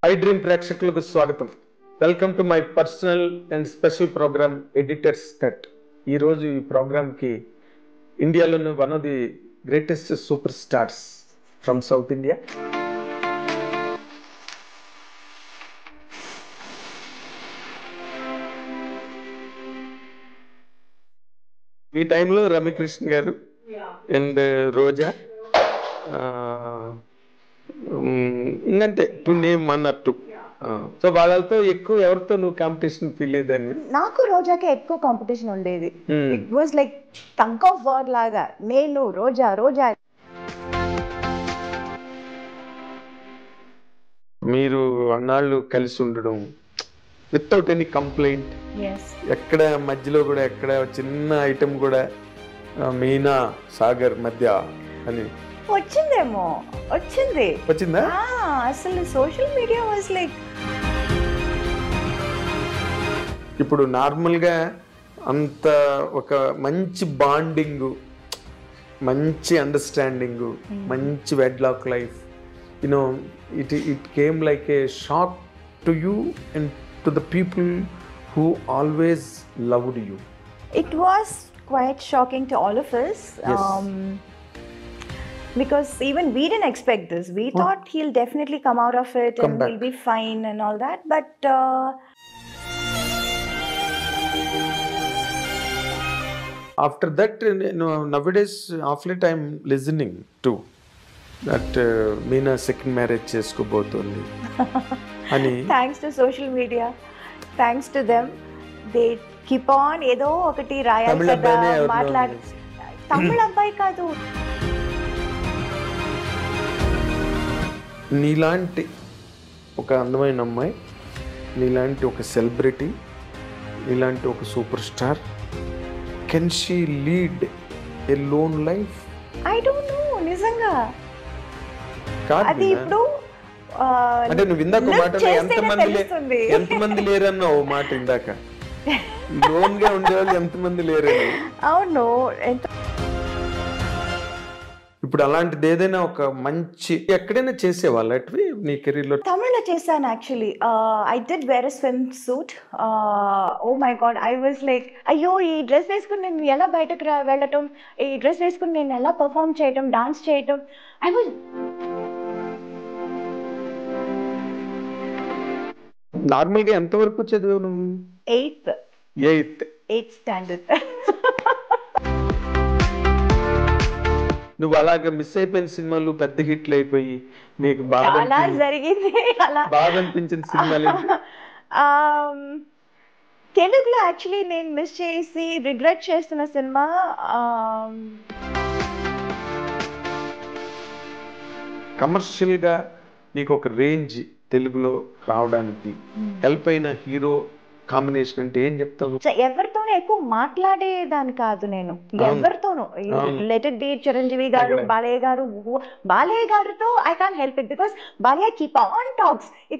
I dream ప్రేక్షకులకు స్వాగతం. Welcome to my personal and special program editor's cut. ఈరోజు ఈ ప్రోగ్రామ్కి ఇండియాలోని one of the greatest super stars from south India, ఈ టైంలో రమ్యకృష్ణ గారు అండ్ రోజా, ఇంకంతే టు నేమ్ అన్నట్టు. సో వాళ్ళతో ఎక్కువ ఎవరితో నువ్వు కాంపిటీషన్ ఫీల్ అయ్యేదాన్ని? నాకు రోజాకే ఎక్కువ కాంపిటీషన్ ఉండేది. It was like tug of war లాగా, నేను రోజా రోజా. మీరు అన్నాళ్ళు కలిసి ఉండడం వితౌట్ ఎనీ కంప్లైంట్, ఎక్కడ మధ్యలో కూడా ఎక్కడ చిన్న ఐటమ్ కూడా మీనా సాగర్ మధ్య అని వచ్చిందేమో, వచ్చిందా? అసలు సోషల్ మీడియా వాజ్ లైక్, ఇప్పుడు నార్మల్గా అంత ఒక మంచి బాండింగ్, మంచి అండర్స్టాండింగ్, మంచి wedlock life, you know it came like A shock to you and to the people who always loved you. It was quite shocking to all of us. Yes. Because even we didn't expect this. We thought he'll definitely come out of it and he'll be fine and all that. But after that, nowadays, of late I'm listening to that Meena second marriage cheskobotundi. Thanks to social media. Thanks to them, they keep on ఏదో ఒకటి రాయాలి కదా, మాట్లాడి. తమిళ అబ్బాయి కాదు. నీలాంటి ఒక అందమైన అమ్మాయి, నీలాంటి ఒక సెలబ్రిటీ, నీలాంటి ఒక super star, can she lead a loan life? I don't no, నిజంగా అది ఇప్పుడు అంటే నువ్వు ఇందాక మాటలో ఎంతమంది లేరన్నా ఓ మాట ఇందాక, లోన్ గా ఉండేవాళ్ళు ఎంతమంది లేరని. అవును. ఇప్పుడు అలాంటిది ఏదైనా ఒక మంచి ఎక్కడైనా చేసేవాళ్ళు అట్వి నీ కెరీర్ లో? తమిళ్లో చేశాను actually. I did wear a swimsuit. Oh my god, I was like, అయ్యో ఈ డ్రెస్ వేసుకుని నేను ఎలా బయటకు వెళ్ళటం, ఈ డ్రెస్ వేసుకుని నేను ఎలా పర్ఫామ్ చేయటం, డాన్స్ చేయటం. ఐ వాజ్ నార్మల్ గా ఎంత వరకు చదివావు నువ్వు? Eighth standard. నువ్వు అలాగ మిస్ అయిపోయిన సినిమాలు పెద్ద హిట్లు అయిపోయి నీకు బాగా జరిగింది, అలా బాగా అనిపించిన సినిమాలు? తెలుగులో యాక్చువల్లీ నేను మిస్ చేసి రిగ్రెట్ చేస్తున్న సినిమా కమర్షియల్ గా నీకు ఒక రేంజ్ తెలుగులో రావడానికి హెల్ప్ అయిన హీరో కాంబినేషన్ అంటే ఏం చెప్తావు? ఎవరితోనూ ఎక్కువ మాట్లాడేదాన్ని కాదు నేను, ఎవరితోనూ. లెట్ ఇట్ బి చిరంజీవి గారు, బాలయ్య గారితో I can't help it, because Balayya keep on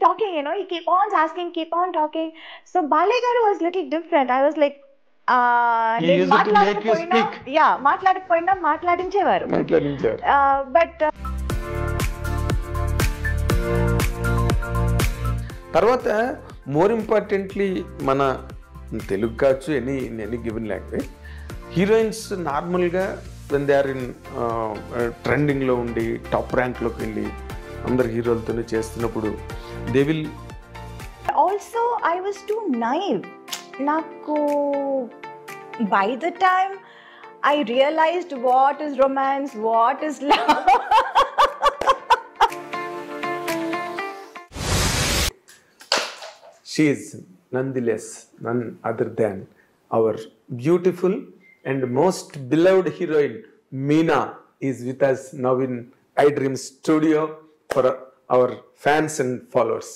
talking, you know, he keep on asking, keep on talking. So Balayya గారు was little different. I was like, మాట్లాడకపోయినా మాట్లాడించేవారు. బట్ తర్వాత మోర్ ఇంపార్టెంట్లీ మన తెలుగు కావచ్చు, ఎనీ గివెన్ లాంగ్వేజ్, హీరోయిన్స్ నార్మల్గా when they are in ట్రెండింగ్లో ఉండి top ర్యాంక్లోకి వెళ్ళి అందరు హీరోలతోనే చేస్తున్నప్పుడు they will also, I was two naive. నాకు by the time I realised what is romance, what is love. She is nonetheless none other than our beautiful and most beloved heroine Meena is with us now in iDream Studio for our fans and followers.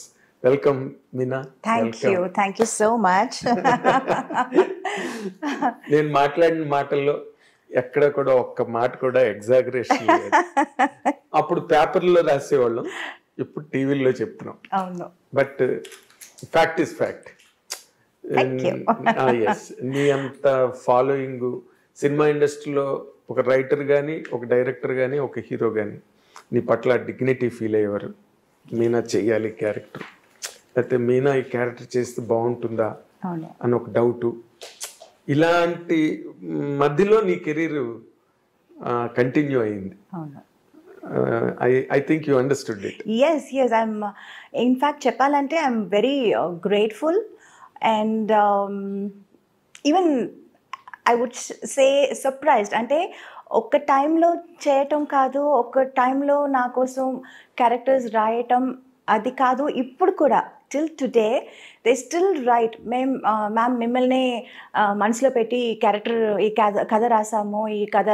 Welcome, Meena. Thank you so much. నేను మాట్లాడిన మాటల్లో ఎక్కడ కూడా ఒక్క మాట కూడా exaggeration లేదు. అప్పుడు పేపర్లో రాసేవాళ్ళం, ఇప్పుడు టీవీలో చెప్తున్నాం. అవును. But fact is fact. Yes, నీ అంత ఫాలోయింగ్ సినిమా ఇండస్ట్రీలో ఒక రైటర్ కానీ, ఒక డైరెక్టర్ కానీ, ఒక హీరో కానీ నీ పట్ల డిగ్నిటీ ఫీల్ అయ్యేవారు. మీనా చెయ్యాలి క్యారెక్టర్ లేకపోతే మీనా ఈ క్యారెక్టర్ చేస్తే బాగుంటుందా అని ఒక డౌట్, ఇలాంటి మధ్యలో నీ కెరీర్ కంటిన్యూ అయింది. I think you understood it. Yes, I'm in fact చెప్పాలంటే I'm very grateful and even I would say surprised. అంటే ఒక టైంలో చేయటం కాదు, ఒక టైంలో నా కోసం క్యారెక్టర్స్ రాయటం అది కాదు, ఇప్పుడు కూడా till today they still right. Ma'am మిమ్మల్ని మనసులో పెట్టి ఈ క్యారెక్టర్, ఈ కథ రాసాము, ఈ కథ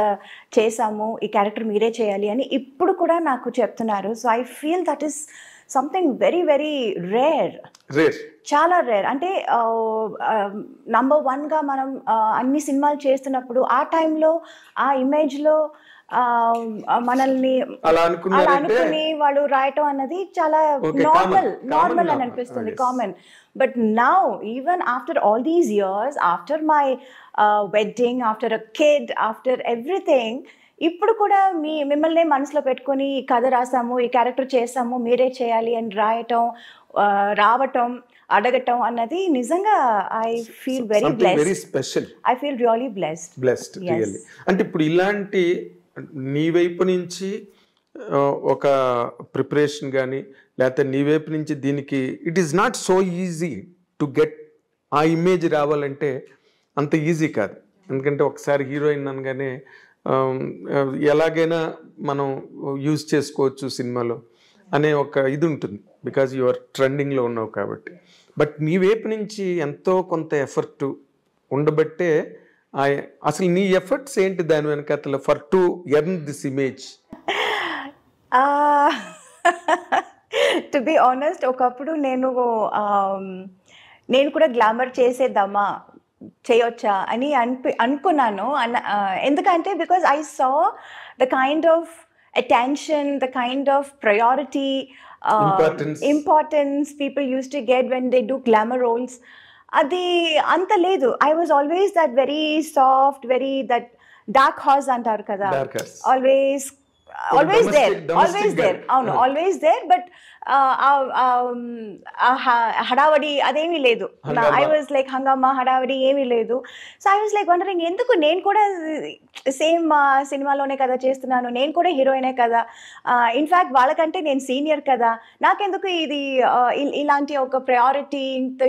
చేసాము, ఈ క్యారెక్టర్ మీరే చేయాలి అని ఇప్పుడు కూడా నాకు చెప్తున్నారు. So I feel that is something very very rare, చాలా రేర్. అంటే నంబర్ 1గా మనం అన్ని సినిమాలు చేస్తున్నప్పుడు ఆ టైంలో ఆ ఇమేజ్లో మనల్ని అలా అనుకుని వాళ్ళు రాయటం అన్నది చాలా నార్మల్ అని అనిపిస్తుంది, common. But now even after all these years, after my wedding, after a kid, after everything, ఇప్పుడు కూడా మిమ్మల్ని మనసులో పెట్టుకొని ఈ కథ రాసాము, ఈ క్యారెక్టర్ చేసాము, మీరే చేయాలి అని రాయటం, రావటం, అడగటం అన్నది నిజంగా I feel very blessed. I feel really blessed. అంటే ఇప్పుడు ఇలాంటి నీ వైపు నుంచి ఒక ప్రిపరేషన్ కానీ, లేకపోతే నీ వైపు నుంచి దీనికి it is not so easy to get ఆ ఇమేజ్ రావాలంటే అంత ఈజీ కాదు. ఎందుకంటే ఒకసారి హీరోయిన్ అనగానే ఎలాగైనా మనం యూజ్ చేసుకోవచ్చు సినిమాలో అనే ఒక ఇది ఉంటుంది, బికాజ్ యు ఆర్ ట్రెండింగ్లో ఉన్నావు కాబట్టి. బట్ నీ వైపు నుంచి ఎంతో కొంత ఎఫర్ట్ ఉండబట్టే అసలు నీ ఎఫర్ట్స్ ఏంటి దాని వెనకాల for to earn this image? To be honest, ఒకప్పుడు నేను కూడా గ్లామర్ చేసేద్దామా, చేయొచ్చా అని అనుకున్నాను. ఎందుకంటే because I saw the kind of attention, the kind of priority, importance people used to get when they do glamour roles. అది అంత లేదు. I was always that very soft, very that dark horse అంటారు కదా, always there. అవును, always there. But హడావడి అదేమీ లేదు. I was like హంగామా, హడావడి ఏమీ లేదు. So I was like wondering, ఎందుకు నేను కూడా సేమ్ సినిమాలోనే కదా చేస్తున్నాను, నేను కూడా హీరోయినే కదా, ఇన్ఫ్యాక్ట్ వాళ్ళకంటే నేను సీనియర్ కదా, నాకెందుకు ఇది ఇలాంటి ఒక ప్రయారిటీ,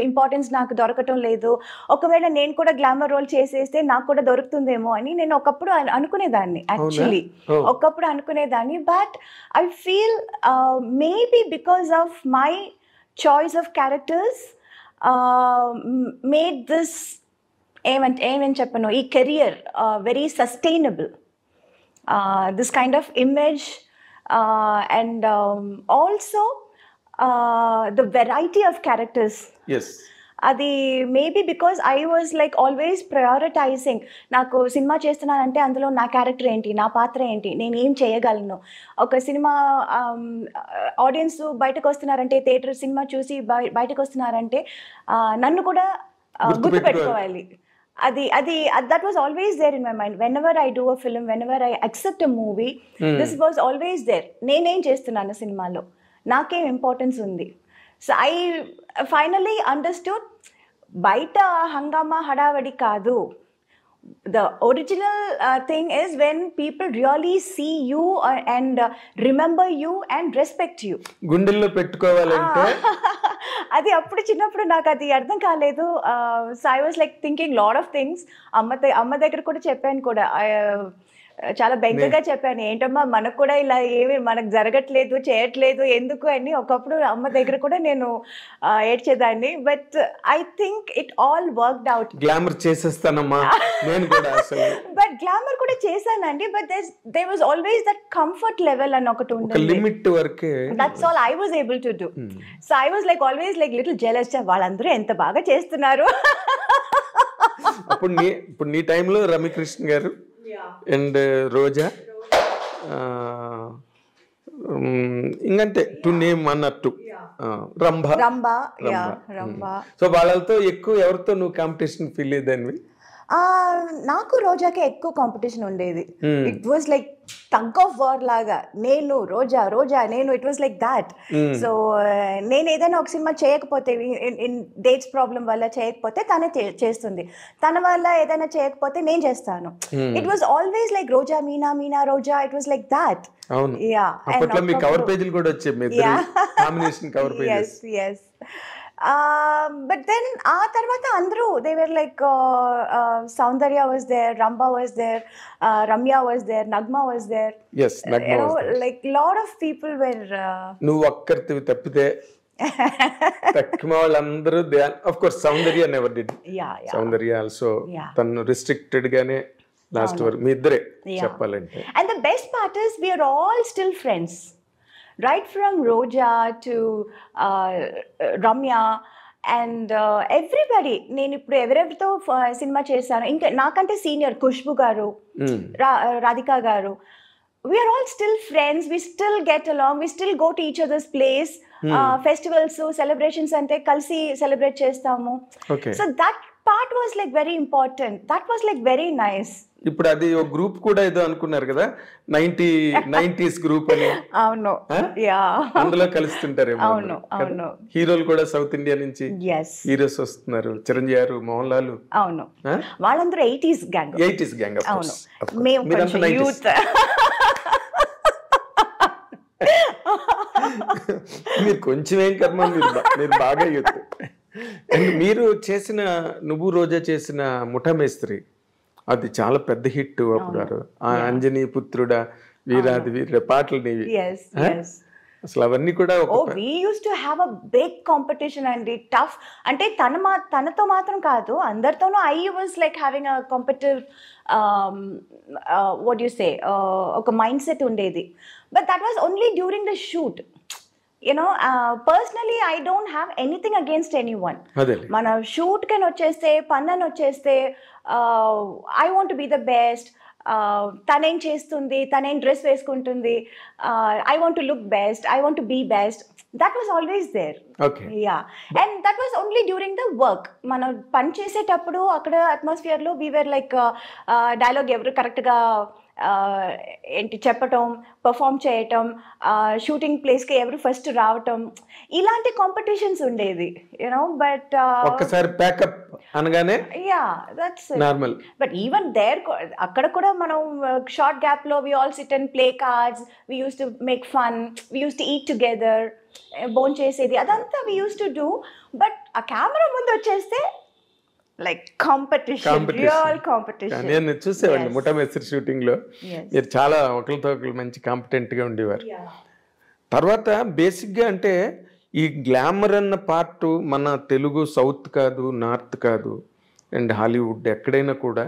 ఇంపార్టెన్స్ నాకు దొరకటం లేదు, ఒకవేళ నేను కూడా గ్లామర్ రోల్ చేసేస్తే నాకు కూడా దొరుకుతుందేమో అని నేను ఒకప్పుడు అనుకునేదాన్ని. యాక్చువల్లీ ఒకప్పుడు అనుకునేదాన్ని. But I feel maybe because of my choice of characters made this even cheppano ee career very sustainable, this kind of image, and also the variety of characters. Yes, అది maybe because I was like always prioritising. నాకు cinema చేస్తున్నానంటే అందులో నా character ఏంటి, నా పాత్ర ఏంటి, నేను ఏం చేయగలను. ఒక సినిమా ఆడియన్స్ బయటకు వస్తున్నారంటే, థియేటర్ సినిమా చూసి బయటకు వస్తున్నారంటే నన్ను కూడా గుర్తుపెట్టుకోవాలి. that was always there in my mind. Whenever I do a film, whenever I accept a movie, this was always there. నేనేం చేస్తున్నాను సినిమాలో, నాకేం ఇంపార్టెన్స్ ఉంది. So I finally understood, బయట హంగామా హడావడి కాదు. The original thing is when people really see you and remember you and respect you. గుండెల్లో పెట్టుకోవాలంటే అది అప్పుడు చిన్నప్పుడు నాకు అది అర్థం కాలేదు. So I was like thinking lot of things. అమ్మ దగ్గర కూడా చెప్పాను కూడా, చాలా బెంగగా చెప్పాను, ఏంటమ్మా మనకు కూడా ఇలా ఏమి మనకు జరగట్లేదు, చేయట్లేదు ఎందుకు అని. ఒకప్పుడు అమ్మ దగ్గర కూడా నేను ఏడ్చేదాన్ని. But I think it all worked out. Glamour చేసేస్తానమ్మా నేను కూడా అసలు. బట్ గ్లామర్ కూడా చేశానండి. But there was always that comfort level అని ఒకటి ఉంది, లిమిట్ వరకే. That's all I was able to do. So I was like always like little jealous, వాళ్ళందరూ ఎంత బాగా చేస్తున్నారు. ఇప్పుడు నీ టైంలో రమ్యకృష్ణ గారు అండ్ రోజా, ఇంకంటే టు నేమ్ అన్నట్టు రంభ. సో వాళ్ళతో ఎక్కువ ఎవరితో నువ్వు కాంపిటీషన్ ఫీల్ అయ్యేదానివి? నాకు రోజాకి ఎక్కువ కాంపిటీషన్ ఉండేది. It was like tug of war లాగా, నేను రోజా రోజా నేను, it was like that. So నేను ఏదైనా ఒక సినిమా చేయకపోతే, డేట్స్ ప్రాబ్లం వల్ల చేయకపోతే తనే చేస్తుంది, తన వల్ల ఏదైనా చేయకపోతే నేను చేస్తాను. It was always like Roja Meena, Meena Roja, it was like that. అప్పట్లో మీ కవర్ పేజీలు కూడా వచ్చాయి, మీ ఇద్దరి combination cover pages. yes. But then ఆ తర్వాత అందరూ they were like Saundarya was there, Ramba was there, Ramya was there, Nagma was there. Yes, Nagma was there. Like lot of people were నువ్వు ఒక్కరివి తప్పితే తక్కువ వాళ్ళందరూ, of course Saundarya never did. Saundarya also తను restricted గానే last వరకు మీ ఇద్దరే చెప్పాలంటే. And the best part is we are all still friends. Right from Roja to Ramya and everybody. నేను ఇప్పుడు ఎవరెవరితో సినిమా చేశాను, ఇంకా నాకంటే సీనియర్ ఖుష్బు గారు, రాధికా గారు, we are all still friends, we still get along, we still go to each other's place. Festivals, celebrations ante kalsi celebrate chestamu. So that part was like very important, that was like very nice. ఇప్పుడు అది ఒక group కూడా ఏదో అనుకున్నారు కదా, 90s group అని. అవును, అందులో కలుస్తుంటారేమో. అవును, హీరోలు కూడా సౌత్ ఇండియా నుంచి హీరోస్ వస్తున్నారు, చిరంజీవి గారు, మోహన్ లాల్. అవును, వాళ్ళందరూ 80s గ్యాంగ్. అవును, మేము యూత్. మీరు కొంచెం ఏం కర్మ, మీరు బాగా యూత్. అండ్ మీరు చేసిన, నువ్వు రోజా చేసిన ముఠా మేస్త్రి, అది చాలా పెద్ద హిట్ అప్పుడు. అంజనీ పుత్రుడా, వీరాది వీర పాటలు నీవి అసలు అవన్నీ కూడా. we used to have a big competition and tough. అంటే తనతో మాత్రం కాదు, అందరితోనూ I was like having a competitive what do you say, ఒక మైండ్ సెట్ ఉండేది. But that was only during the shoot. You know, personally I don't have anything against anyone. మన shoot కని వచ్చేస్తే, పన్నని వచ్చేస్తే, I want to be the best. తనేం చేస్తుంది, తనేం dress వేసుకుంటుంది, I want to look best, I want to be best. That was always there. And that was only during the work. మనం పని చేసేటప్పుడు అక్కడ అట్మాస్ఫియర్ లో we were like డైలాగ్ ఎవరు కరెక్ట్ గా ఏంటి చెప్పటం, పర్ఫామ్ చేయటం, షూటింగ్ ప్లేస్కి ఎవరు ఫస్ట్ రావటం, ఇలాంటి కాంపిటీషన్స్ ఉండేది, యూనో. బట్ ఒక్కసారి ప్యాకప్ అనగానే that's normal. But even there అక్కడ కూడా మనం షార్ట్ గ్యాప్ లో we all sit and play cards, we use to make fun, we use to eat together, బోన్ చేసేది, అదంతా we use to do. But ఆ కెమెరా ముందు వచ్చేస్తే లైక్ కాంపిటీషన్, రియల్ కాంపిటీషన్. నేను చూసేవాడిని ముఠా మేస్త్రి షూటింగ్ లో, మీరు చాలా ఒకరితో ఒకరు మంచి కాంపిటెంట్ గా ఉండేవారు. తర్వాత బేసిక్ గా అంటే ఈ గ్లామర్ అన్న పార్ట్ మన తెలుగు సౌత్ కాదు, నార్త్ కాదు, అండ్ హాలీవుడ్ ఎక్కడైనా కూడా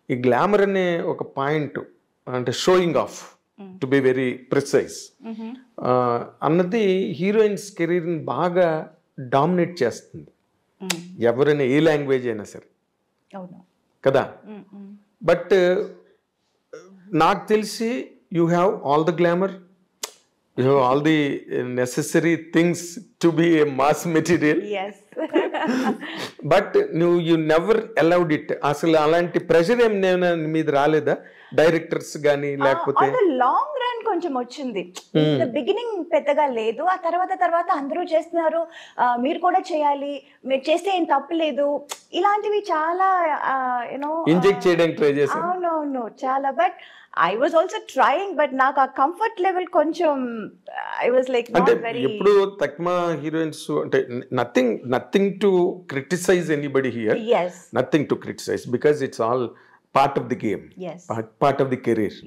ఈ గ్లామర్ అనే ఒక పాయింట్, అంటే showing of to be very precise అన్నది హీరోయిన్స్ కెరీర్ని బాగా డామినేట్ చేస్తుంది, ఎవరైనా ఏ లాంగ్వేజ్ అయినా సరే కదా. బట్ నాకు తెలిసి you have all the glamour, you have all the necessary things to be A mass material. But నువ్వు యూ నెవర్ అలౌడ్ ఇట్. అసలు అలాంటి ప్రెషర్ ఏం మీద రాలేదా డైరెక్టర్స్ కానీ, లేకపోతే? లాంగ్ రన్ కొంచెం వచ్చింది, బిగినింగ్ పెద్దగా లేదు. ఆ తర్వాత అందరూ చేస్తున్నారు, మీరు కూడా చేయాలి, మీరు చేస్తే ఏం తప్పలేదు, ఇలాంటివి చాలా యూనో ఇంజెక్ట్ చేయడానికి ట్రై చేశాను. అవునవును, చాలా. But I was also trying, but నాకు ఆ కంఫర్ట్ లెవెల్ కొంచెం I was like not very. ఇప్పుడు తక్కువ హీరోయిన్స్ అంటే nothing to criticise anybody here, nothing to criticise, because it's all part of the game, part of the career.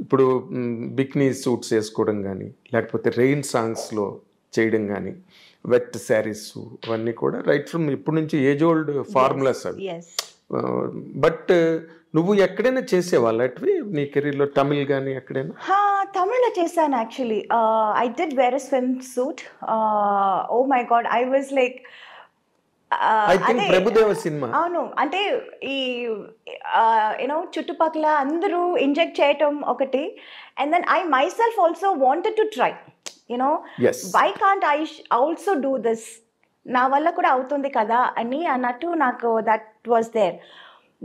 ఇప్పుడు bikini suits వేసుకోవడం కానీ, లేకపోతే రెయిన్ సాంగ్స్లో చేయడం కానీ, వెట్ శారీస్, అవన్నీ కూడా రైట్ ఫ్రమ్ ఇప్పటి నుంచి ఏజ్ ఓల్డ్ ఫార్ములాస్ అవి. బట్ నువ్వు ఎక్కడైనా చేసేవాళ్ళు అటువి నీ కెరీర్లో, తమిళ్ కానీ ఎక్కడైనా? తమిళ్లో చేశాను actually. I did wear a swimsuit. Oh my god, I was like, I think Prabhu Deva సినిమా. అవును, అంటే ఈ యూనో చుట్టుపక్కల అందరూ ఇంజెక్ట్ చేయటం ఒకటి, and then I myself also wanted to try, you know, why can't I also do this, నా వల్ల కూడా అవుతుంది కదా అని అన్నట్టు నాకు that was there.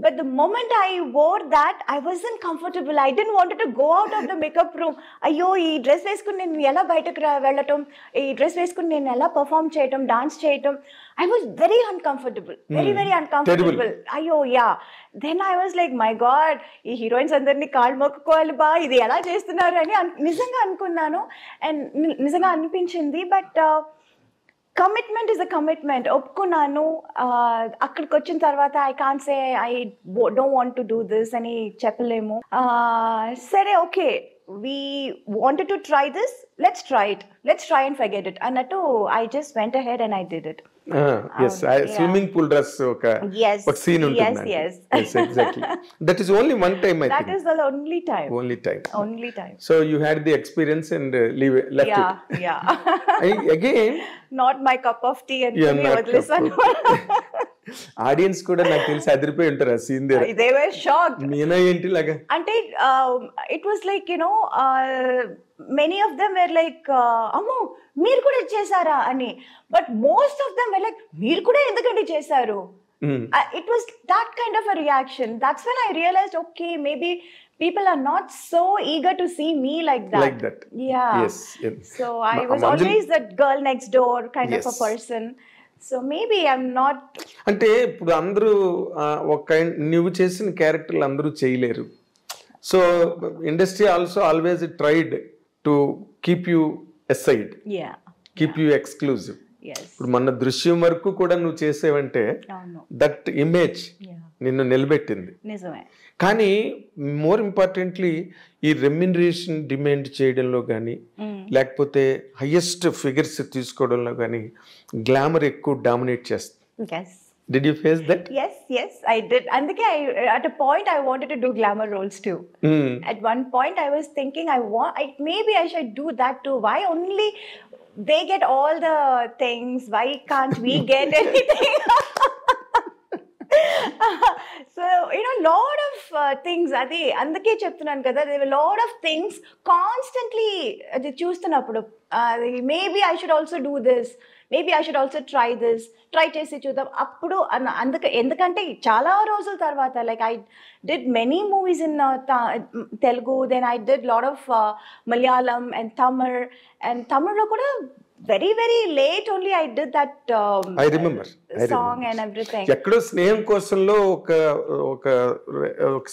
But the moment I wore that, I wasn't comfortable. I didn't wanted to go out of the makeup room. అయ్యో ఈ డ్రెస్ వేసుకుని నేను ఎలా బయటకు వెళ్ళటం, ఈ డ్రెస్ వేసుకుని నేను ఎలా పర్ఫామ్ చేయటం, డాన్స్ చేయటం. I was very uncomfortable, very uncomfortable. అయ్యో yeah. Then I was like, my God, ఈ హీరోయిన్స్ అందరినీ కాళ్ళు మొక్కుకోవాలి బా, ఇది ఎలా చేస్తున్నారు అని నిజంగా అనుకున్నాను. అండ్ నిజంగా అనిపించింది. But commitment is a commitment. ఒప్పుకున్నాను. అక్కడికి వచ్చిన తర్వాత I can't say I don't want to do this అని చెప్పలేము. సరే okay, we wanted to try this, let's try and forget it అన్నట్టు I just went ahead and I did it. Swimming pool dress ఒక scene ఉంటుంది. Yes. Exactly. That is only one time, I think. That is the only time. Only time. So you had the experience and left it. Yeah. Again, not my cup of tea and listen. Audience కూడా నాకు తెలిసి అదిరిపోయి ఉంటారు ఆ scene దగ్గర. They were shocked. Meena ఏంటి లాగా అంటే it was like, you know, many of them were like, అమ్మో మీరు కూడా చేశారా అని. But most of them were like, మీరు కూడా ఎందుకంటే చేశారు. It was that kind of a reaction. That's when I realized, okay, maybe people are not so eager to see me like that. Yeah. Yes. So I was always that girl next door kind of a person. So maybe I'm not. అంటే ఇప్పుడు అందరూ ఒక నువ్వు చేసిన క్యారెక్టర్లు అందరూ చేయలేరు. So industry also always tried to keep you aside, keep you exclusive. ఇప్పుడు మన దృశ్యం వరకు కూడా నువ్వు చేసేవంటే దట్ ఇమేజ్ నిన్ను నిలబెట్టింది. నిజమే. కానీ మోర్ ఇంపార్టెంట్లీ ఈ రెమ్యునరేషన్ డిమాండ్ చేయడంలో కానీ లేకపోతే హైయెస్ట్ ఫిగర్స్ తీసుకోవడంలో కానీ గ్లామర్ ఎక్కువ డామినేట్ చేస్తుంది. Did you face that? Yes, I did. Andike at a point I wanted to do glamour roles too. At one point I was thinking maybe I should do that too. Why only they get all the things? Why can't we get anything? So, you know, lot of things. Adi andake cheptunanu kada, there were lot of things constantly adi చూస్తున్నప్పుడు maybe I should also do this, maybe I should also try this, try చేసి చూద్దాం. అప్పుడు ఎందుకంటే చాలా రోజుల తర్వాత like I did many movies in Telugu, then I did lot of Malayalam and Tamil. And తమిళ్లో కూడా very late only I did that I remember song and everything. ఎక్కడో స్నేహం కోసంలో ఒక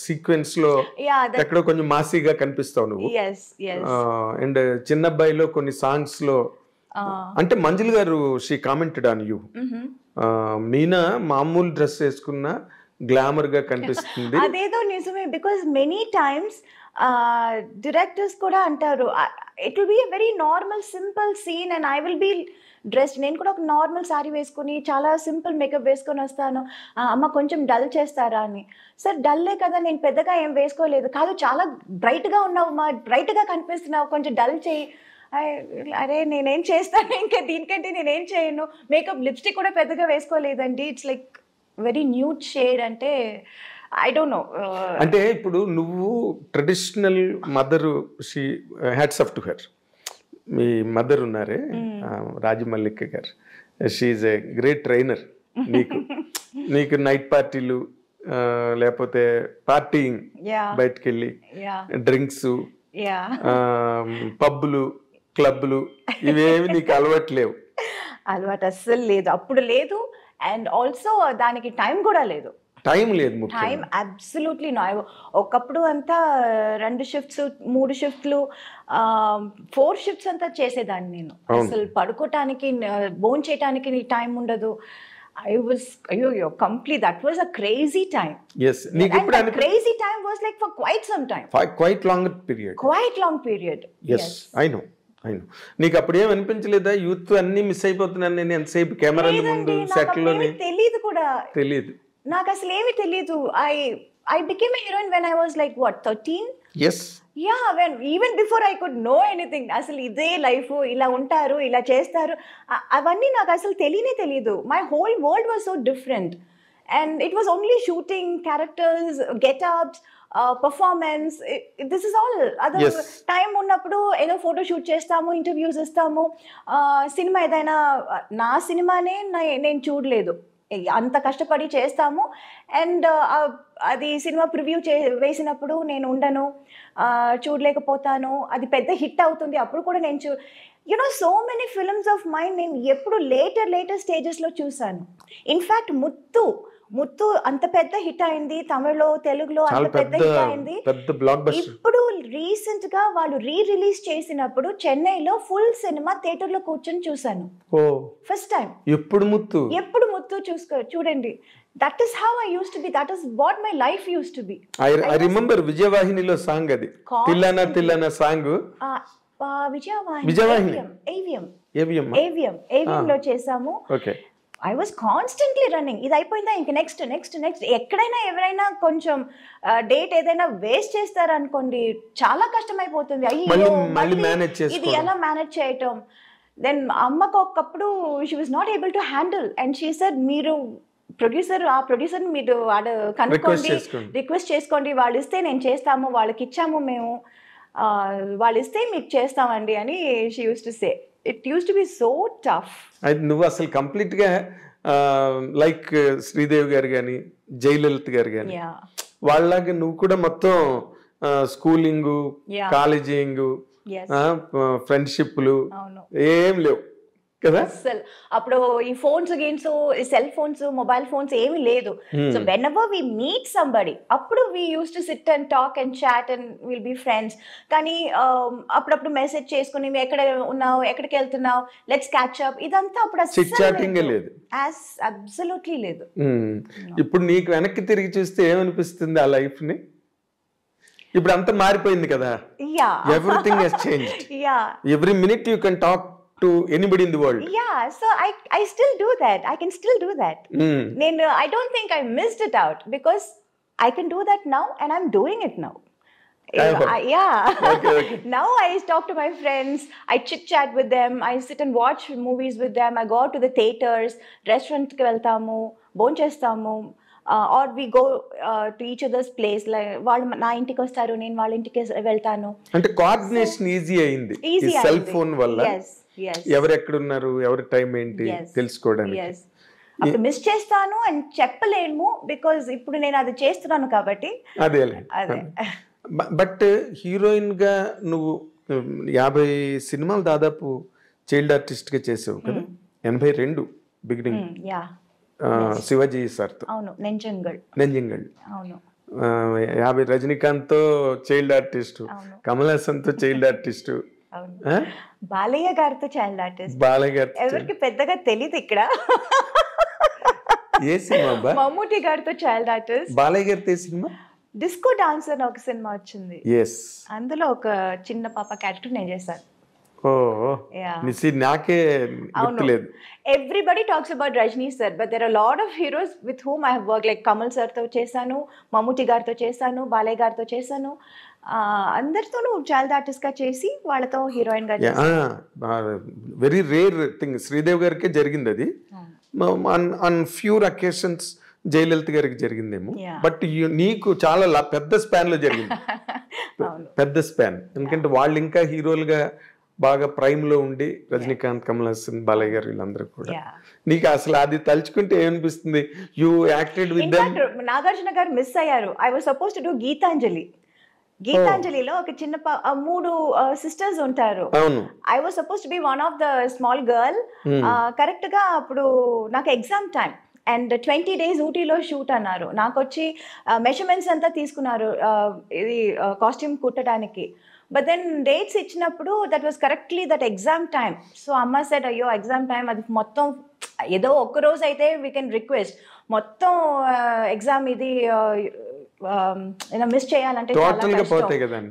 సీక్వెన్స్ లో ఎక్కడో కొంచెం మాసీగా కనిపిస్తావు నువ్వు. అండ్ చిన్నబ్బాయిలో కొన్ని సాంగ్స్ లో అంటే మంజుల్ గారు she commented on you. Meena మామూలు డ్రెస్ వేసుకున్న గ్లామర్ గా కనిపిస్తుంది. అదేదో నిజమే. బికాస్ మెనీ టైమ్స్ డైరెక్టర్స్ కూడా అంటారు it will be a very normal simple scene and I will be dressed. నేను కూడా ఒక నార్మల్ శారీ వేసుకుని చాలా సింపుల్ మేకప్ వేసుకొని వస్తాను. అమ్మ కొంచెం డల్ చేస్తారా అని. సార్ డల్లే కదా, నేను పెద్దగా ఏం వేసుకోలేదు. కాదు చాలా బ్రైట్గా ఉన్నావు మా, బ్రైట్గా కనిపిస్తున్నావు, కొంచెం డల్ చేయి. అరే నేనేం చేస్తాను, ఇంకా దీనికంటే నేనేం చేయను. మేకప్ లిప్స్టిక్ కూడా పెద్దగా వేసుకోలేదండి. It's like very nude shade. అంటే ఐ డోంట్ నో. అంటే ఇప్పుడు నువ్వు traditional mother, she hats off to her. మీ మదర్ ఉన్నారే Rajamallika garu, she is a great trainer. నీకు నైట్ పార్టీలు లేకపోతే పార్టీయింగ్, బయటకు వెళ్ళి డ్రింక్స్, పబ్బులు, క్లబ్లు ఇవేమి నీకు అలవాట్లేవు? అలవాటు అస్సలు లేదు, అప్పుడు లేదు. అండ్ ఆల్సో దానికి టైం కూడా లేదు. Time absolutely no. ఒకప్పుడు అంతా 2 షిఫ్ట్స్ 3 షిఫ్ట్లు 4 షిఫ్ట్స్ అంతా చేసేదాన్ని నేను. అసలు పడుకోవటానికి భోజనం చేయటానికి టైం ఉండదు. I was complete. That was a crazy time. Yes. And that crazy time was like for quite some time. Quite long period. Yes. I know. నీకు అప్పుడేం అనిపించలేదా యూత్ అన్ని మిస్ అయిపోతున్నాను నేను ఎంతసేపు కెమెరాల ముందు సెట్ లోనే? తెలియదు నాకు అసలు ఏమీ తెలియదు. I became a heroine when I was like what 13? Yes. Yeah, even before I could know anything. అసలు ఇదే లైఫ్, ఇలా ఉంటారు, ఇలా చేస్తారు, అవన్నీ నాకు అసలు తెలియదు. My whole world was so different and it was only shooting, characters, get-ups, performance. This is all other. Time ఉన్నప్పుడు ఏదో ఫోటో షూట్ చేస్తాము, ఇంటర్వ్యూస్ ఇస్తాము. సినిమా ఏదైనా నా సినిమానే నేను చూడలేదు. అంత కష్టపడి చేస్తాము. అండ్ అది సినిమా ప్రివ్యూ వేసినప్పుడు నేను ఉండను, చూడలేకపోతాను. అది పెద్ద హిట్ అవుతుంది, అప్పుడు కూడా నేను so many films of mind నేను ఎప్పుడు లేటర్ స్టేజెస్లో చూసాను. ఇన్ఫ్యాక్ట్ ముత్తు అంత పెద్ద హిట్ అయింది, తమిళ్లో తెలుగులో అంత పెద్ద హిట్ అయింది. ఇప్పుడు రీసెంట్ గా వాళ్ళు రిలీజ్ చేసినప్పుడు చెన్నైలో ఫుల్ సినిమా థియేటర్ లో కూర్చొని చూసాను ఫస్ట్ టైం. ఎప్పుడు ముత్తు చూడండి. That is how I used to be. That is what my life used to be. I remember విజయవాహినిలో సాంగ్ అది తిల్లన సాంగ్. విజయవాహిని AVM లో చేసాము. I was constantly running. ఇది అయిపోయిందా ఇంక నెక్స్ట్ ఎక్కడైనా ఎవరైనా కొంచెం డేట్ ఏదైనా వేస్ట్ చేస్తారనుకోండి, చాలా కష్టం అయిపోతుంది. అయ్యో ఇది ఎలా మేనేజ్ చేయటం. దెన్ అమ్మకు ఒకప్పుడు she was not able to handle and she said, మీరు ఆ ప్రొడ్యూసర్ మీరు కనుక్కోండి, రిక్వెస్ట్ చేసుకోండి, వాళ్ళు ఇస్తే నేను చేస్తాము, వాళ్ళకి ఇచ్చాము మేము, వాళ్ళు ఇస్తే మీకు చేస్తామండి అని she use to say. It use to B so tough. నువ్వు అసలు కంప్లీట్ గా లైక్ శ్రీదేవి గారు కానీ జయలలిత గారు కానీ వాళ్ళలాగా నువ్వు కూడా మొత్తం స్కూలింగ్, కాలేజింగ్, ఫ్రెండ్షిప్లు ఏం లేవు కదా. అసలు అప్పుడు ఈ phones games, cell phones, mobile phones ఏమీ లేదు. So whenever we meet somebody, అప్పుడు we use to sit and talk and chat and will be friends. కానీ అప్పుడప్పుడు మెసేజ్ చేసుకుని ఎక్కడ ఉన్నావు, ఎక్కడికి వెళ్తున్నావు, లెట్స్ క్యాచ్ అప్, ఇదంతా అప్పుడు లేదు, అబ్సల్యూట్లీ లేదు. ఇప్పుడు నీకు వెనక్కి తిరిగి చూస్తే ఏమనిపిస్తుంది ఆ లైఫ్ ని? ఇప్పుడు అంతా మారిపోయింది కదా. Everything has changed. Every minute you can talk to anybody in the world. Yeah, so I still do that. I can still do that. I don't think I missed it out because I can do that now and I'm doing it now. Okay. Now I talk to my friends, I chit chat with them, I sit and watch movies with them, I go out to the theaters, restaurant ki veltamu, bone chestamu, or we go to each other's place. Like వాళ్ళు నా ఇంటికి వస్తారు, నేను వాళ్ళ ఇంటికి వెళ్తాను. అంటే coordination easy అయింది ఈ సెల్ ఫోన్ వల్ల. ఎవరు ఎక్కడ ఉన్నారు, ఎవరి టైం ఏంటి తెలుసుకోవడానికి. అప్పుడు మిస్ చేస్తాను అని చెప్పలేము బికాజ్ ఇప్పుడు నేను అది చేస్తున్నాను కాబట్టి. అదే బట్ హీరోయిన్ గా నువ్వు 50 సినిమాలు దాదాపు చైల్డ్ ఆర్టిస్ట్ గా చేసావు కదా. 82 బిగినింగ్ శివాజీ సార్తో. అవును, నెంజంగల్. 50 రజనీకాంత్ తో చైల్డ్ ఆర్టిస్ట్, కమల్ హాసన్ తో చైల్డ్ ఆర్టిస్ట్, బాలయ్య గారితో చైల్డ్ ఆర్టిస్ట్. బాలయ్య గారు ఎవరికి పెద్దగా తెలియదు ఇక్కడ. ఏ సినిమా? మమ్ముటి గారితో చైల్డ్ ఆర్టిస్ట్. బాలయ్య గారితో సినిమా డిస్కో డాన్సర్ అని ఒక సినిమా వచ్చింది. అందులో ఒక చిన్న పాప క్యారెక్టర్ నేను చేశాను. నాకే గుర్తులేదు. Everybody talks about Rajni sir, but there are a lot of heroes with whom I have worked, like Kamal sir తో చేశాను, మమ్ముటి గారితో చేశాను, బాలయ్య గారితో చేశాను. అందరితోనూ చైల్డ్ ఆర్టిస్ట్ గా చేసి వాళ్ళతో హీరోయిన్ గా చేశాను. Very rare thing. శ్రీదేవి గారికే జరిగింది అది. ఆన్ ఫ్యూ అకేషన్స్ జయలలిత గారికి జరిగిందేమో, బట్ నీకు చాలా పెద్ద స్పాన్ లో జరిగింది. పెద్ద స్పాన్, ఎందుకంటే వాళ్ళు ఇంకా హీరోలుగా బాగా ప్రైమ్ లో ఉండి, రజనీకాంత్, కమల్ హాసన్, బాలయ్య గారు వీళ్ళందరూ కూడా. నీకు అసలు అది తలుచుకుంటే ఏమనిపిస్తుంది? You acted with them. Nagarjuna garu miss అయ్యారు. I was suppose to do గీతాంజలిలో ఒక చిన్న 3 సిస్టర్స్ ఉంటారు. I was suppose to be one of the small girl. Correct గా అప్పుడు నాకు ఎగ్జామ్ టైం అండ్ 20 days ఊటీలో షూట్ అన్నారు. నాకు వచ్చి మెజర్మెంట్స్ అంతా తీసుకున్నారు ఇది కాస్ట్యూమ్ కుట్టడానికి. బట్ దెన్ డేట్స్ ఇచ్చినప్పుడు that was correctly that exam time. So అమ్మ సెడ్, అయ్యో ఎగ్జామ్ టైం, అది మొత్తం ఏదో ఒక్క రోజు అయితే వీ కెన్ రిక్వెస్ట్, మొత్తం ఎగ్జామ్ ఇది మిస్ చేయాలంటే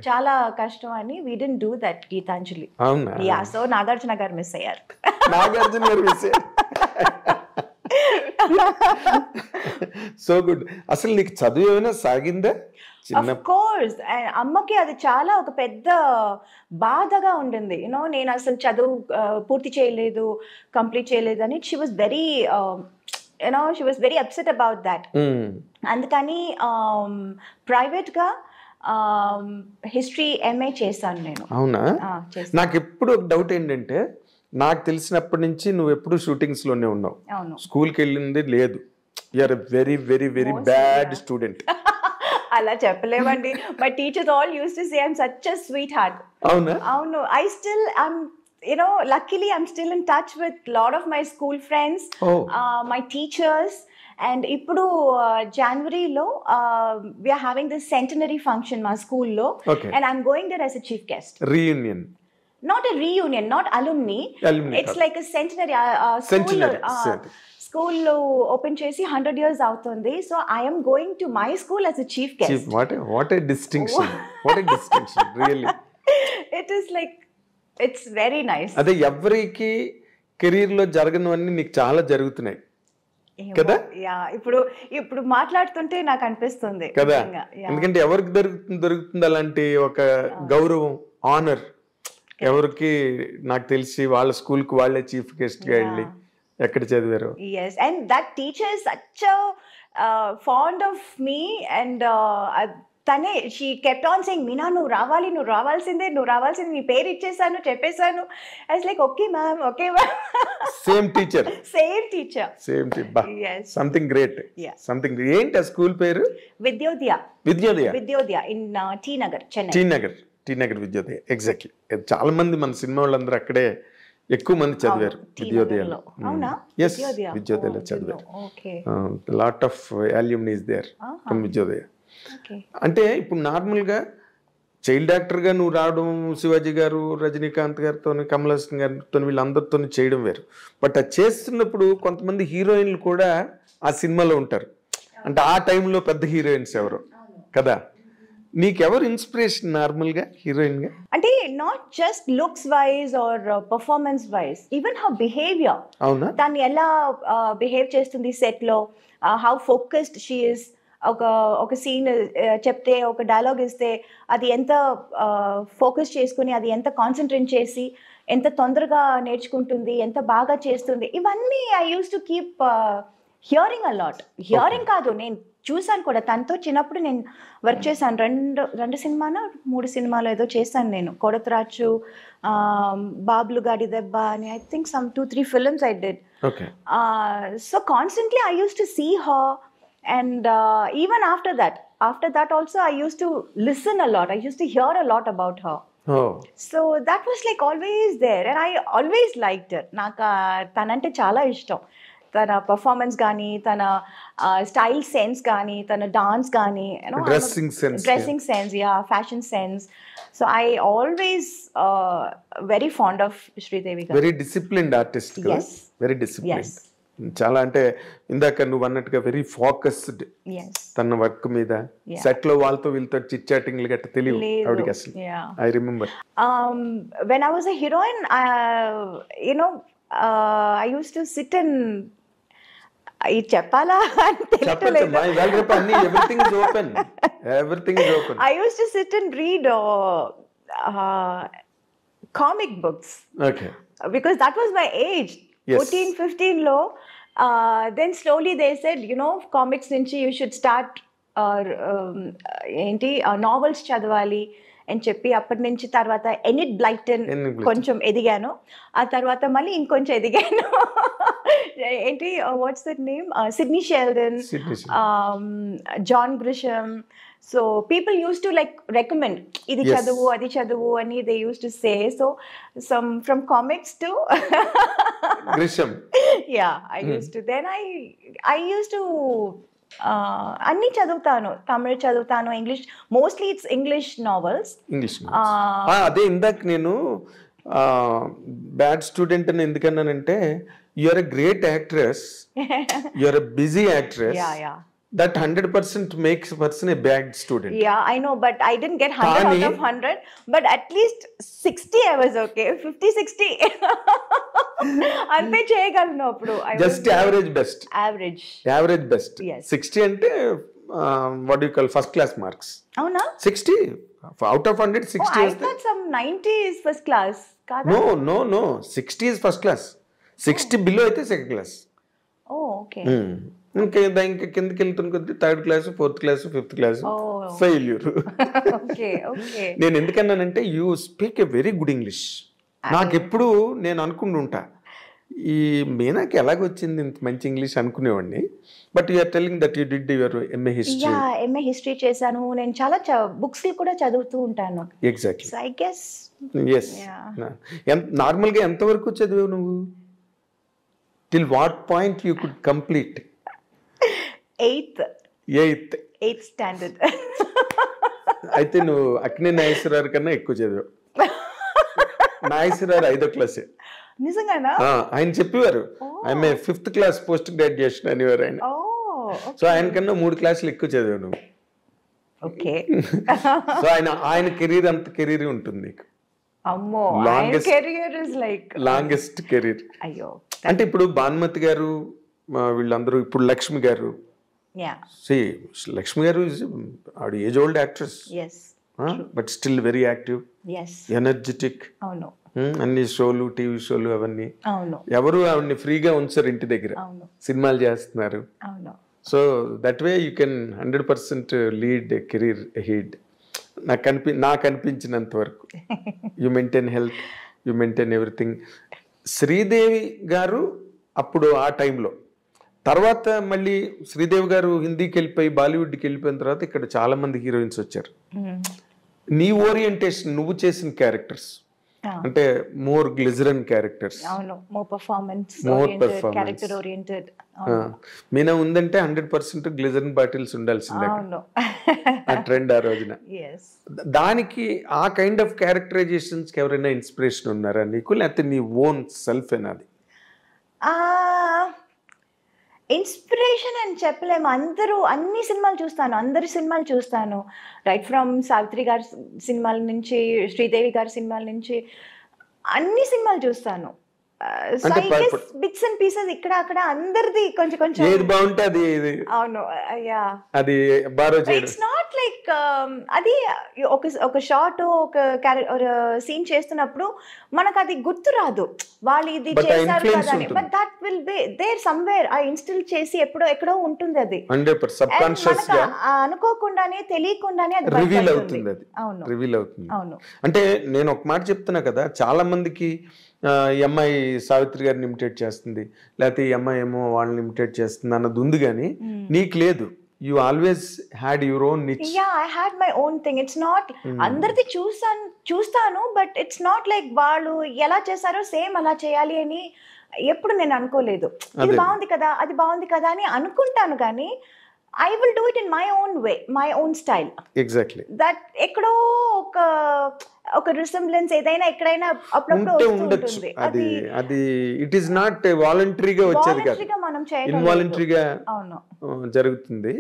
చాలా కష్టం అని we didn't do that Geetanjali. So Nagarjuna garu miss అయ్యారు. So good. అసలు నీకు చదువు ఏమైనా సాగిందా? Of course. అమ్మకి అది చాలా ఒక పెద్ద బాధగా ఉండింది. నేను అసలు చదువు పూర్తి చేయలేదు, కంప్లీట్ చేయలేదు అని. She was very she was very upset about that. అందుకని ప్రైవేట్ గా హిస్టరీ ఎంఏ చేశాను నేను. అవునా? నాకు ఎప్పుడు ఒక డౌట్ ఏంటంటే, నాకు తెలిసినప్పటి నుంచి నువ్వు ఎప్పుడు షూటింగ్స్ లోనే ఉన్నావు, అవును. స్కూల్కి వెళ్ళింది లేదు. You're very very very bad student. అలా చెప్పలేమండి. My teachers all used to say I'm such a sweetheart. అవునా? అవును. I still luckily I'm still in touch with lot of my school friends, my teachers. And ఇప్పుడు జనవరిలో we are having this centenary function మా స్కూల్లో, and I'm going there as a chief guest. Reunion? Not a reunion, not alumni. It's like a centenary. School open చేసి 100 years అవుతుంది. So I am going to my school as a chief guest. What a distinction. What a distinction, really. It is like, it's very nice. అదే ఎవరికి career లో జరగనివన్నీ నీకు చాలా జరుగుతున్నాయి కదా? ఇప్పుడు మాట్లాడుతుంటే నాకు అనిపిస్తుంది కదా, ఎందుకంటే ఎవరికి దొరుకుతుంది అలాంటి ఒక గౌరవం, ఆనర్? ఎవరికి? నాకు తెలిసి వాళ్ళ స్కూల్ కి వాళ్ళే చీఫ్ గెస్ట్ గా వెళ్ళి ఎక్కడ చదివారు. yes, and that teacher is such a fond of me, and తనే she kept on saying, Meena నువ్వు రావాల్సిందే, నీ పేరు ఇచ్చేసాను, చెప్పేశాను. I was like, okay ma'am. Same teacher. Yes, something great. Something. ఏంటి ఆ స్కూల్ పేరు? Vidyodaya in T Nagar, Chennai. T Nagar Vidyodaya. Exactly. చాలా మంది మన సినిమా వాళ్ళందరూ అక్కడే ఎక్కువ మంది చదివారు, విద్యోదయలో. ఎస్, విద్యోదయలో చదివారు. Lot of alumnis there from Vidyodaya. అంటే ఇప్పుడు నార్మల్గా చైల్డ్ యాక్టర్గా నువ్వు రావడం, శివాజీ గారు, రజనీకాంత్ గారితో, కమల్ హాసన్ గారితో, వీళ్ళందరితో చేయడం వేరు. బట్ అది చేస్తున్నప్పుడు కొంతమంది హీరోయిన్లు కూడా ఆ సినిమాలో ఉంటారు. అంటే ఆ టైంలో పెద్ద హీరోయిన్స్ ఎవరు కదా? నీకెవరు ఇన్స్పిరేషన్ నార్మల్గా హీరోయిన్గా? అంటే not just looks wise or performance wise, even how behaviour. అవునా? దాన్ని ఎలా బిహేవ్ చేస్తుంది సెట్లో, హౌ ఫోకస్డ్ షీ ఇస్. ఒక సీన్ చెప్తే, ఒక డైలాగ్ ఇస్తే అది ఎంత ఫోకస్ చేసుకుని, అది ఎంత కాన్సన్ట్రేట్ చేసి, ఎంత తొందరగా నేర్చుకుంటుంది, ఎంత బాగా చేస్తుంది. ఇవన్నీ I used to keep hearing a lot. Hearing కాదు, నేను చూసాను కూడా. తనతో చిన్నప్పుడు నేను వర్క్ చేశాను. రెండు సినిమాలో 3 సినిమాలు ఏదో చేశాను నేను. కొడతరాచు, బాబులు గాడి దెబ్బ అని, I think some 2-3 films I did. So constantly I used to see her. And even after that also I used to listen a lot. I used to hear a lot about her. So that was like always there, and I always liked her. Naka tanante chala ishtam. Tana performance gaani, tana style sense gaani, tana dance gaani, dressing sense, fashion sense. So I always very fond of Sridevi garu. Very disciplined artist kada? Yes, very disciplined. Yes. చాలా, అంటే ఇందాక నువ్వు అన్నట్టుగా very focused తన work మీద. Set లో వాళ్ళతో వీళ్ళతో చిట్ చాటింగ్లు గట్ట తెలియదు ఆవిడకి అసలు. I remember when I was a heroine, I used to sit and, ఇది చెప్పాలా I used to sit and read comic books, because that was my age. 14-15 లో then slowly they said, comics నుంచి you should start novels చదవాలి అని చెప్పి, అప్పటి నుంచి తర్వాత ఎనిట్ బ్లైటన్ కొంచెం ఎదిగాను. ఆ తర్వాత మళ్ళీ ఇంకొంచెం ఎదిగాను. What's that name, Sidney Sheldon, John Grisham. So people used to like recommend, idi chadavu adi chadavu ani they used to say. So some from comics to Grisham. I used to, then I used to anni chaduvtanu, Tamil chaduvtanu, English, mostly it's English novels. ade indak nenu bad student అని ఎందుకన్నానంటే, you are a great actress, you are a busy actress. That 100% makes a person a bad student. I know, but I didn't get 100 out of 100, but at least 60 I was okay. 50-60 ante cheyagalnu appudu. Just average best. Average best. Yes. 60 ante what do you call first class marks? Avuna? 60 out of 100, 60 is. I thought some 90 is first class. Kada? No, 60 is first class. 60 below aithe second class. Okay. ఇంకా కిందకి వెళ్తున్న కొద్ది 3rd class, 4th class, 5th class failure. నేను ఎందుకన్నానంటే, you speak a very good English. నాకెప్పుడు నేను అనుకుంటుంటా ఈ మీనాకి ఎలాగొచ్చింది ఇంత మంచి ఇంగ్లీష్ అనుకునేవాడిని. But you're telling that you did your MA history. Yeah, MA history చేశాను నేను. చాలా బుక్స్ కూడా చదువుతూ ఉంటాను. Exactly. So I guess yes. నార్మల్గా ఎంతవరకు చదివావు నువ్వు? Till what point you could complete? Eighth standard. అయితే నువ్వు అక్కినే నాగేశ్వరరావు కన్నా ఎక్కువ చదివావు. నాగేశ్వరరావు 5వ క్లాసే. నిజంగానా? ఆయన చెప్పేవారు ఆమె 5th క్లాస్ పోస్ట్ గ్రాడ్యుయేషన్ అనేవారు ఆయన. సో ఆయన కన్నా 3 క్లాసులు ఎక్కువ చదివావు నువ్వు. ఓకే. సో ఆయన కెరీర్ అంత కెరీర్ ఉంటుంది నీకు. అమ్మో, లాంగెస్ట్ కెరీర్. అయ్యో. అంటే ఇప్పుడు భానుమతి గారు వీళ్ళందరూ, ఇప్పుడు లక్ష్మి గారు, లక్ష్మి గారు ఆవిడ age old actress, but still very active, energetic. అవును. అన్ని షోలు, టీవీ షోలు అవన్నీ. అవును. ఎవరు ఆవిడని ఫ్రీగా ఉంచారు ఇంటి దగ్గర, సినిమాలు చేస్తున్నారు. So that way you can 100% lead career head. నాకు అనిపించినంత వరకు you maintain health, you maintain everything. Sridevi గారు అప్పుడు ఆ టైంలో, తర్వాత మళ్ళీ శ్రీదేవి గారు హిందీకి వెళ్ళిపోయి బాలీవుడ్కి వెళ్ళిపోయిన తర్వాత ఇక్కడ చాలా మంది హీరోయిన్స్ వచ్చారు. నీ ఓరియంటేషన్, నువ్వు చేసిన క్యారెక్టర్స్ అంటే మోర్ గ్లిజరన్ క్యారెక్టర్స్. మీనా ఉందంటే 100% గ్లిజరన్ బాటిల్స్ ఉండాల్సిందే ఆ ట్రెండ్ ఆ రోజున. దానికి ఆ కైండ్ ఆఫ్ క్యారెక్టరైజేషన్స్ ఎవరైనా ఇన్స్పిరేషన్ ఉన్నారా నీకు, లేకపోతే నీ ఓన్ సెల్ఫ్ ఏనాది? ఇన్స్పిరేషన్ అని చెప్పలేము. అన్ని సినిమాలు చూస్తాను, అందరి సినిమాలు చూస్తాను. రైట్ ఫ్రమ్ సావిత్రి గారి సినిమాల నుంచి, శ్రీదేవి గారి సినిమాల నుంచి అన్ని సినిమాలు చూస్తాను. బిట్స్ అండ్ పీసెస్ ఇక్కడ అక్కడ అందరిది కొంచెం కొంచెం. ఏది బాగుంటే అది. అవును. అది బారో చేయడం. ఇట్స్ నాట్ లైక్ అది ఒక షార్ట్, ఒక సీన్ చేస్తున్నప్పుడు మనకు అది గుర్తు రాదు, వాళ్ళు ఇది చేశారు కదా అని. But that will be there somewhere. ఆ ఇన్స్టిల్ చేసి ఎక్కడో ఉంటుంది అది. అనుకోకుండానే, తెలియకుండానే అది రివీల్ అవుతుంది. అవును, రివీల్ అవుతుంది. అవును. అంటే నేను ఒక మాట చెప్తున్నా కదా, చాలా మందికి ఈ అమ్మాయి సావిత్రి గారిని ఇమిటేట్ చేస్తుంది, లేకపోతే ఈ అమ్మాయి ఏమో వాళ్ళని ఇమిటేట్ చేస్తుంది అన్నది ఉంది, కానీ నీకు లేదు. You always had your own niche. Yeah, I had my own thing. It's not అందరిది చూస్తాను, బట్ ఇట్స్ నాట్ లైక్ వాళ్ళు ఎలా చేశారో సేమ్ అలా చేయాలి అని ఎప్పుడు నేను అనుకోలేదు. ఇది బాగుంది కదా, అది బాగుంది కదా అని అనుకుంటాను, కానీ I will do it in my own way, my own style. Exactly. That ఎక్కడో ఒక రిసెంబ్లెన్స్ ఏదైనా ఎక్కడైనా అప్పుడప్పుడు ఉంటుంది. అది ఇట్ ఈస్ నాట్ వాలంటరీగా వచ్చేది కాదు, ఇన్వాలంటరీగా జరుగుతుంది.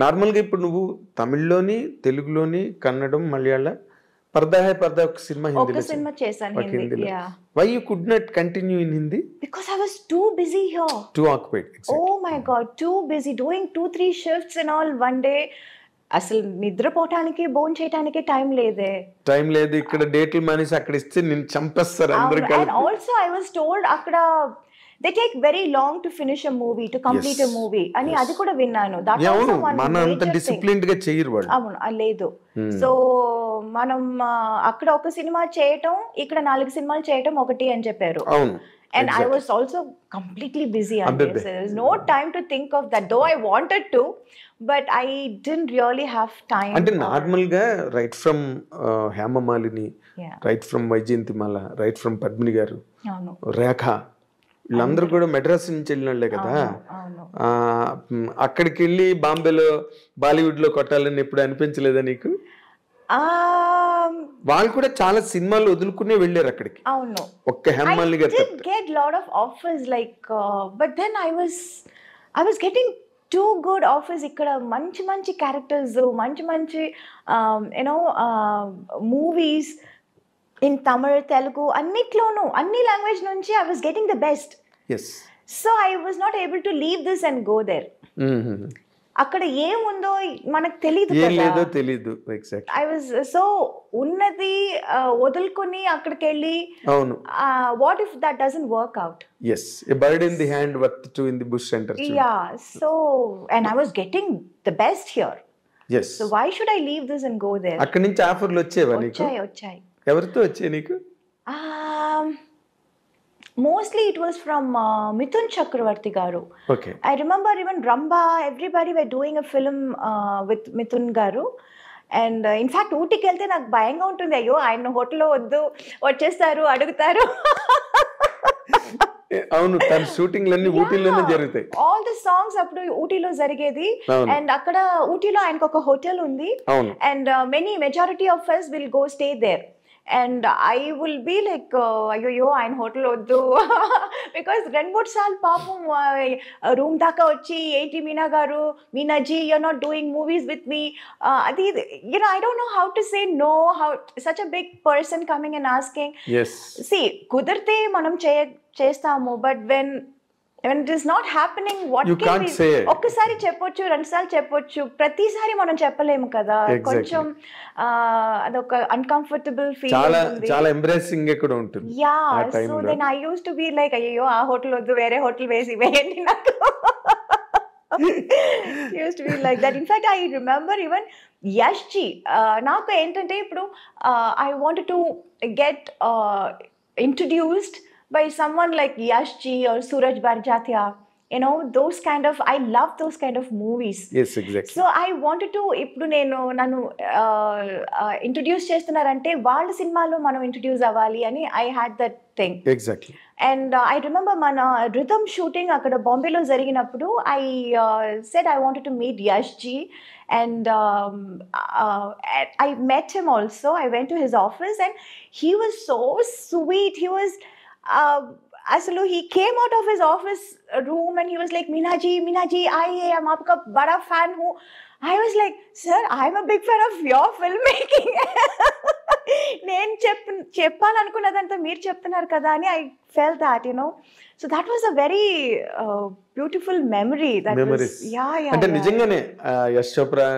నార్మల్గా ఇప్పుడు నువ్వు తమిళ్లోని, తెలుగులోని, కన్నడం, మలయాళ, పర్దా హై పర్దా ఒక సినిమా చేశాను హిందీలో. Why you could not continue in Hindi? Because I was too busy here. Too occupied. Exactly. Oh my God, too busy doing 2-3 shifts and all one day. అసలు నిద్రపోవటానికి, భోజనం చేయడానికి టైం లేదే. టైం లేదు. ఇక్కడ డేట్లు మానేసి అక్కడ ఇస్తే నేను చంపేస్తారు అందరూ. And also I was told అక్కడ they take very long to finish a movie, to complete a movie అని అది కూడా విన్నాను. మన అంత డిసిప్లిన్డ్ గా చేయరు వాళ్ళు. అవును, లేదు. సో మనం అక్కడ ఒక సినిమా చేయటం, ఇక్కడ 4 సినిమాలు చేయటం ఒకటి అని చెప్పారు. And I was also completely busy on this. There was no time to think of that, though I wanted to, but I didn't really have time. అంటే నార్మల్ గా right from Hema Malini, right from Vyjayanthimala, right from Padmini garu, Rekha, వీళ్ళందరూ కూడా మెడ్రాస్ నుంచి వెళ్ళినోళ్లే కదా. అక్కడికి వెళ్ళి బాంబేలో, బాలీవుడ్ లో కొట్టాలని ఎప్పుడు అనిపించలేదా నీకు? వాళ్ళు కూడా చాలా సినిమాలు వదులుకునే వెళ్ళారు అక్కడికి. అవును. ఒక్క హేమమాలిని గారు get lot of offers like but then I was getting too good offers. ఇక్కడ మంచి క్యారెక్టర్స్, మంచి మూవీస్ ఇన్ తమిళ్, తెలుగు, అన్నిట్లోనూ, అన్ని లాంగ్వేజ్ నుంచి I was getting the best. Yes. So I was not able to leave this and go there. అక్కడ ఏముందో మనకు తెలియదు కదా. ఎగ్జాక్ట్లీ. ఐ వాజ్ సో ఉన్నది వదులుకొని అక్కడికి వెళ్ళి, అవును, what if that doesn't work out? yes, a bird in the hand worth two in the bush center. Yeah, so and I was getting the best here. Yes. So why should I leave this and go there? అక్కడ నుంచి ఆఫర్లు వచ్చేవా నీకు? వచ్చాయి. ఎవరితో వచ్చాయి నీకు? Mostly it was from Mithun Chakravarti garu. Okay. I remember even Ramba, everybody were doing a film with Mithun garu. And in fact ఊటీకి వెళ్తే నాకు భయంగా ఉంటుంది, అయ్యో ఆయన హోటల్లో వద్దు వచ్చేస్తారు అడుగుతారు. అవును, తన షూటింగ్లన్నీ ఊటీలోనే జరుగుతాయి. ఆల్ ది సాంగ్స్ అప్పుడు ఊటీలో జరిగేది. అండ్ అక్కడ ఊటీలో ఆయనకు ఒక హోటల్ ఉంది. And majority of us will go stay there. And I will be like, అయ్యో ఆయన హోటల్ వద్దు, బికాస్ 2-3 సార్లు పాపం రూమ్ దాకా వచ్చి ఏంటి మీనా గారు, మీనాజీ you're not doing movies with me, అది I don't know how to say no, how such a big person coming and asking. See, కుదిరితే మనం చేస్తాము, but when it is not happening, what you can can't say it. ఒక్కసారి చెప్పొచ్చు, 2 సార్లు చెప్పొచ్చు, ప్రతిసారి మనం చెప్పలేము కదా. కొంచెం అదొక అన్కంఫర్టబుల్ ఫీల్ ఉంటుంది, చాలా ఎంబ్రేసింగ్ కూడా ఉంటుంది. So then I used to be like, అయ్యో ఆ హోటల్ వద్దు, వేరే హోటల్ వేయండి నాకు. used to be like that. In fact, I remember even Yashji, నాకు ఏంటంటే ఇప్పుడు I wanted to get introduced by someone like Yashji or Suraj Barjatya, those kind of, I love those kind of movies. Yes, exactly. So I wanted to, ఇప్పుడు నన్ను introduce చేస్తున్నారంటే వాళ్ళ సినిమాలో మనం introduce అవ్వాలి అని I had that thing. Exactly. And I remember మన rhythm shooting అక్కడ బాంబేలో జరిగినప్పుడు I said I wanted to meet Yashji, and I met him also. I went to his office and he was so sweet. He was అసలు he came out of his office room and he was like, Meenaji, I am aapka bada fan hu. I was like, sir, I am a big fan of your filmmaking. నేను చెప్పాలనుకున్నదంతా మీరు చెప్తున్నారు కదా అని I felt that, so that was a very beautiful memory. That memories. was, అంటే నిజంగానే యశ్ చోప్రా